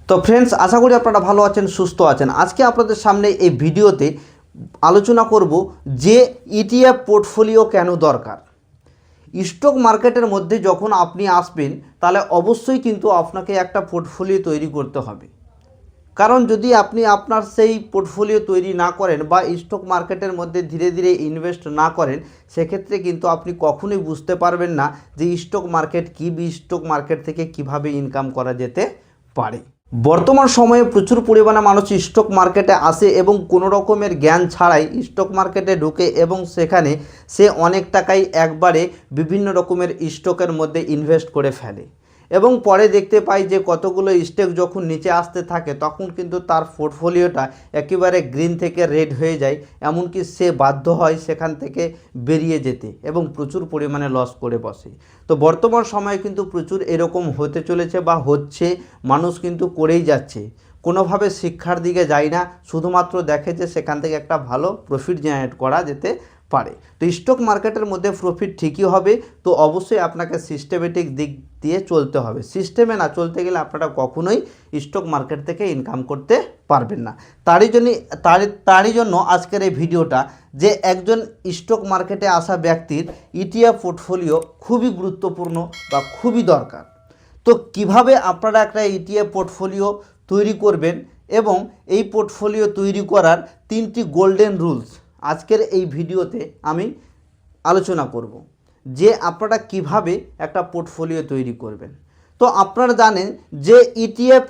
তো ফ্রেন্ডস, আশা করি আপনারা ভালো আছেন, সুস্থ আছেন। আজকে আপনাদের সামনে এই ভিডিওতে আলোচনা করব যে ইটিএফ পোর্টফোলিও কেন দরকার। স্টক মার্কেটের মধ্যে যখন আপনি আসবেন তাহলে অবশ্যই কিন্তু আপনাকে একটা পোর্টফোলিও তৈরি করতে হবে। কারণ যদি আপনি আপনার সেই পোর্টফোলিও তৈরি না করেন বা স্টক মার্কেটের মধ্যে ধীরে ধীরে ইনভেস্ট না করেন, সেক্ষেত্রে কিন্তু আপনি কখনোই বুঝতে পারবেন না যে স্টক মার্কেট কী, স্টক মার্কেট থেকে কিভাবে ইনকাম করা যেতে পারে। বর্তমান সময়ে প্রচুর পরিমাণে মানুষ স্টক মার্কেটে আসে এবং কোনো রকমের জ্ঞান ছাড়াই স্টক মার্কেটে ঢুকে এবং সেখানে সে অনেক টাকাই একবারে বিভিন্ন রকমের স্টকের মধ্যে ইনভেস্ট করে ফেলে এবং পরে দেখতে পাই যে কতগুলো স্টক যখন নিচে আসতে থাকে তখন কিন্তু তার পোর্টফোলিওটা একেবারে গ্রিন থেকে রেড হয়ে যায়, এমনকি সে বাধ্য হয় সেখান থেকে বেরিয়ে যেতে এবং প্রচুর পরিমাণে লস করে বসে। তো বর্তমান সময়ে কিন্তু প্রচুর এরকম হতে চলেছে বা হচ্ছে, মানুষ কিন্তু করেই যাচ্ছে, কোনোভাবে শিক্ষার দিকে যায় না, শুধুমাত্র দেখে যে সেখান থেকে একটা ভালো প্রফিট জেনারেট করা যেতে পারে। তো স্টক মার্কেটের মধ্যে প্রফিট ঠিকই হবে, তো অবশ্যই আপনাকে সিস্টেমেটিক দিক দিয়ে চলতে হবে। সিস্টেমে না চলতে গেলে আপনারা কখনোই স্টক মার্কেট থেকে ইনকাম করতে পারবেন না। তারই জন্য আজকের এই ভিডিওটা, যে একজন স্টক মার্কেটে আসা ব্যক্তির ইটিএফ পোর্টফোলিও খুবই গুরুত্বপূর্ণ বা খুবই দরকার। তো কিভাবে আপনারা একটা ইটিএফ পোর্টফোলিও তৈরি করবেন এবং এই পোর্টফোলিও তৈরি করার 3টি গোল্ডেন রুলস আজকের এই ভিডিওতে আমি আলোচনা করব, যে আপনারা কিভাবে একটা পোর্টফোলিও তৈরি করবেন। তো আপনারা জানেন যে ইটিএফ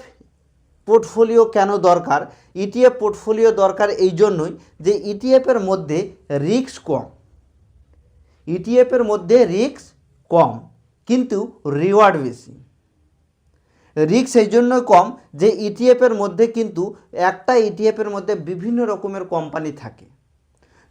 পোর্টফোলিও কেন দরকার। ইটিএফ পোর্টফোলিও দরকার এই জন্যই যে ইটিএফের মধ্যে রিস্ক কম। ইটিএফের মধ্যে রিস্ক কম কিন্তু রিওয়ার্ড বেশি। রিস্ক এই জন্য কম যে ইটিএফের মধ্যে কিন্তু একটা ইটিএফের মধ্যে বিভিন্ন রকমের কোম্পানি থাকে।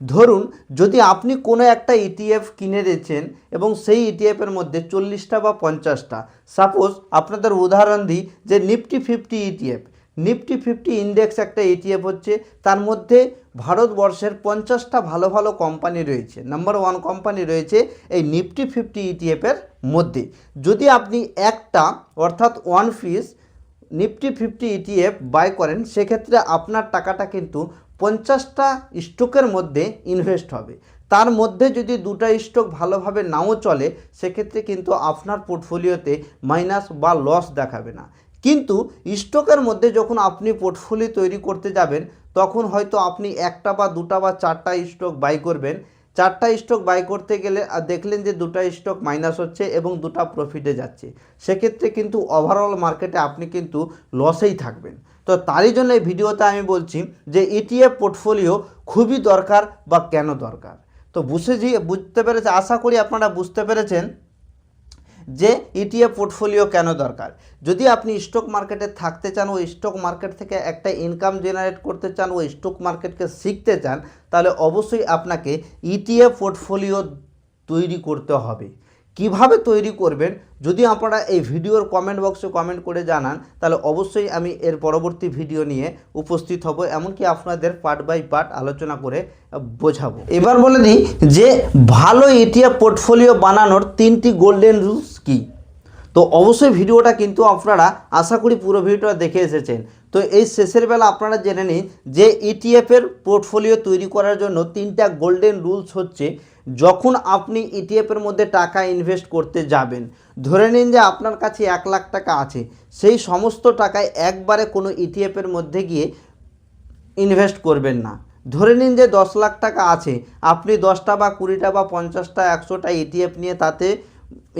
ধরুন যদি আপনি কোনো একটা ইটিএফ কিনে দিয়েছেন এবং সেই ইটিএফের মধ্যে 40টা বা 50টা, সাপোজ আপনাদের উদাহরণ দিই যে নিফটি 50 ইটিএফ, নিফটি 50 ইন্ডেক্স একটা ইটিএফ হচ্ছে, তার মধ্যে ভারতবর্ষের 50টা ভালো ভালো কোম্পানি রয়েছে, নাম্বার 1 কোম্পানি রয়েছে এই নিফটি 50 ইটিএফের মধ্যে। যদি আপনি একটা অর্থাৎ 1 পিস নিফটি 50 ইটিএফ বাই করেন, সেক্ষেত্রে আপনার টাকাটা কিন্তু 50টা স্টকের মধ্যে ইনভেস্ট হবে। তার মধ্যে যদি 2টা স্টক ভালোভাবে নাও চলে, সেক্ষেত্রে কিন্তু আপনার পোর্টফোলিওতে মাইনাস বা লস দেখাবে না। কিন্তু স্টকের মধ্যে যখন আপনি পোর্টফোলিও তৈরি করতে যাবেন, তখন হয়তো আপনি একটা বা 2টা বা 4টা স্টক বাই করবেন। 4টা স্টক বাই করতে গেলে দেখলেন যে 2টা স্টক মাইনাস হচ্ছে এবং 2টা প্রফিটে যাচ্ছে, সেক্ষেত্রে কিন্তু ওভারঅল মার্কেটে আপনি কিন্তু লসেই থাকবেন। তো তারই জন্য এই ভিডিওতে আমি বলছি যে ইটিএফ পোর্টফোলিও খুবই দরকার বা কেন দরকার। তো বুঝতে পেরেছে, আশা করি আপনারা বুঝতে পেরেছেন যে ইটিএফ পোর্টফোলিও কেন দরকার। যদি আপনি স্টক মার্কেটে থাকতে চান, ওই স্টক মার্কেট থেকে একটা ইনকাম জেনারেট করতে চান, ওই স্টক মার্কেটকে শিখতে চান, তাহলে অবশ্যই আপনাকে ইটিএফ পোর্টফোলিও তৈরি করতে হবে। কিভাবে তৈরি করবেন যদি আপনারা এই ভিডিওর কমেন্ট বক্সে কমেন্ট করে জানান, তাহলে অবশ্যই আমি এর পরবর্তী ভিডিও নিয়ে উপস্থিত হব, এমনকি আপনাদের পার্ট বাই পার্ট আলোচনা করে বোঝাবো। এবার বলে দিই যে ভালো ইটিএফ পোর্টফোলিও বানানোর 3টি গোল্ডেন রুলস কী। তো অবশ্যই ভিডিওটা কিন্তু আপনারা আশা করি পুরো ভিডিওটা দেখে এসেছেন। তো এই শেষের বেলা আপনারা জেনে নিন যে ইটিএফের পোর্টফোলিও তৈরি করার জন্য 3টা গোল্ডেন রুলস হচ্ছে, যখন আপনি ইটিএফের মধ্যে টাকা ইনভেস্ট করতে যাবেন, ধরে নিন যে আপনার কাছে 1 লাখ টাকা আছে, সেই সমস্ত টাকায় একবারে কোনো ইটিএফের মধ্যে গিয়ে ইনভেস্ট করবেন না। ধরে নিন যে 10 লাখ টাকা আছে, আপনি 10টা বা 20টা বা 50টা 100টা ইটিএফ নিয়ে তাতে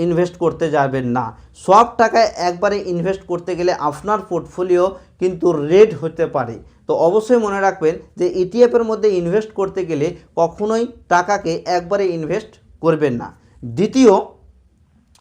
ইনভেস্ট করতে যাবেন না। সব টাকায় একবারে ইনভেস্ট করতে গেলে আপনার পোর্টফোলিও কিন্তু রেড হতে পারে। তো অবশ্যই মনে রাখবেন যে ইটিএফের মধ্যে ইনভেস্ট করতে গেলে কখনোই টাকাকে একবারে ইনভেস্ট করবেন না। দ্বিতীয়,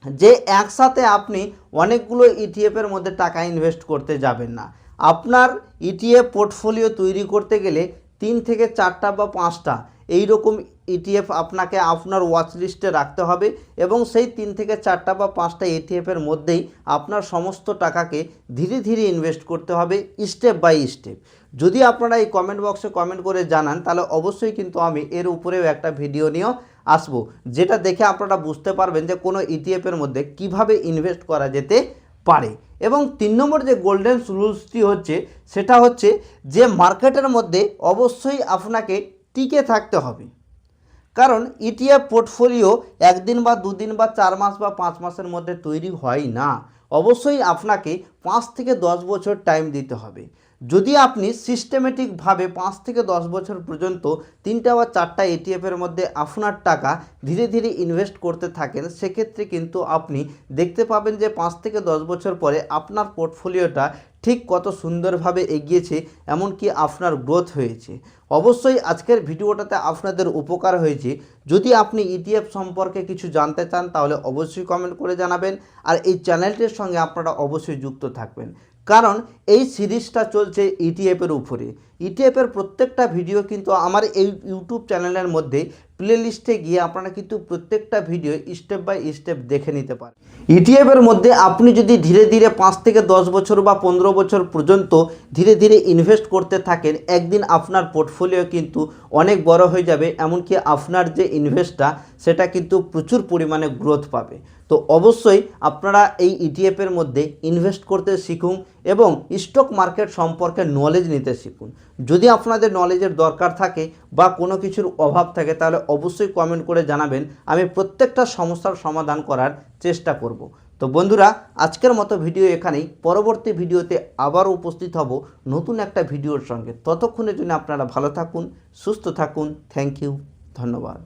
যে একসাথে আপনি অনেকগুলো ইটিএফের মধ্যে টাকা ইনভেস্ট করতে যাবেন না। আপনার ইটিএফ পোর্টফোলিও তৈরি করতে গেলে 3 থেকে 4টা বা 5টা এইরকম ইটিএফ আপনাকে আপনার ওয়াচ লিস্টে রাখতে হবে এবং সেই 3 থেকে 4টা বা 5টা ইটিএফের মধ্যেই আপনার সমস্ত টাকাকে ধীরে ধীরে ইনভেস্ট করতে হবে, স্টেপ বাই স্টেপ। যদি আপনারা এই কমেন্ট বক্সে কমেন্ট করে জানান, তাহলে অবশ্যই কিন্তু আমি এর উপরেও একটা ভিডিও নিয়েও আসবো, যেটা দেখে আপনারা বুঝতে পারবেন যে কোনো ইটিএফের মধ্যে কিভাবে ইনভেস্ট করা যেতে পারে। এবং 3 নম্বর যে গোল্ডেন রুলসটি হচ্ছে সেটা হচ্ছে যে মার্কেটের মধ্যে অবশ্যই আপনাকে টিকে থাকতে হবে। কারণ ইটিএফ পোর্টফোলিও একদিন বা দুদিন বা 4 মাস বা 5 মাসের মধ্যে তৈরি হয় না, অবশ্যই আপনাকে 5 থেকে 10 বছর টাইম দিতে হবে। যদি আপনি সিস্টেমেটিকভাবে 5 থেকে 10 বছর পর্যন্ত 3টা বা 4টা ইটিএফের মধ্যে আপনার টাকা ধীরে ধীরে ইনভেস্ট করতে থাকেন, সেক্ষেত্রে কিন্তু আপনি দেখতে পাবেন যে 5 থেকে 10 বছর পরে আপনার পোর্টফোলিওটা ঠিক কত সুন্দরভাবে এগিয়েছে, এমনকি আপনার গ্রোথ হয়েছে। অবশ্যই আজকের ভিডিওটাতে আপনাদের উপকার হয়েছে। যদি আপনি ইটিএফ সম্পর্কে কিছু জানতে চান তাহলে অবশ্যই কমেন্ট করে জানাবেন, আর এই চ্যানেলটির সঙ্গে আপনারা অবশ্যই যুক্ত থাকবেন, কারণ এই সিরিজটা চলছে ইটিএফের উপরে। ইটিএফের প্রত্যেকটা ভিডিও কিন্তু আমার এই ইউটিউব চ্যানেলের মধ্যে প্লে লিস্টে গিয়ে আপনারা কিন্তু প্রত্যেকটা ভিডিও স্টেপ বাই স্টেপ দেখে নিতে পারেন। ইটিএফের মধ্যে আপনি যদি ধীরে ধীরে 5 থেকে 10 বছর বা 15 বছর পর্যন্ত ধীরে ধীরে ইনভেস্ট করতে থাকেন, একদিন আপনার পোর্টফোলিও কিন্তু অনেক বড় হয়ে যাবে, এমনকি আপনার যে ইনভেস্টটা সেটা কিন্তু প্রচুর পরিমাণে গ্রোথ পাবে। তো অবশ্যই আপনারা এই ইটিএফের মধ্যে ইনভেস্ট করতে শিখুন এবং স্টক মার্কেট সম্পর্কে নলেজ নিতে শিখুন। যদি আপনাদের নলেজের দরকার থাকে বা কোনো কিছুর অভাব থাকে তাহলে অবশ্যই কমেন্ট করে জানাবেন, আমি প্রত্যেকটা সমস্যার সমাধান করার চেষ্টা করব। তো বন্ধুরা, আজকের মতো ভিডিও এখানেই। পরবর্তী ভিডিওতে আবার উপস্থিত হব নতুন একটা ভিডিওর সঙ্গে। ততক্ষণের জন্য আপনারা ভালো থাকুন, সুস্থ থাকুন। থ্যাংক ইউ, ধন্যবাদ।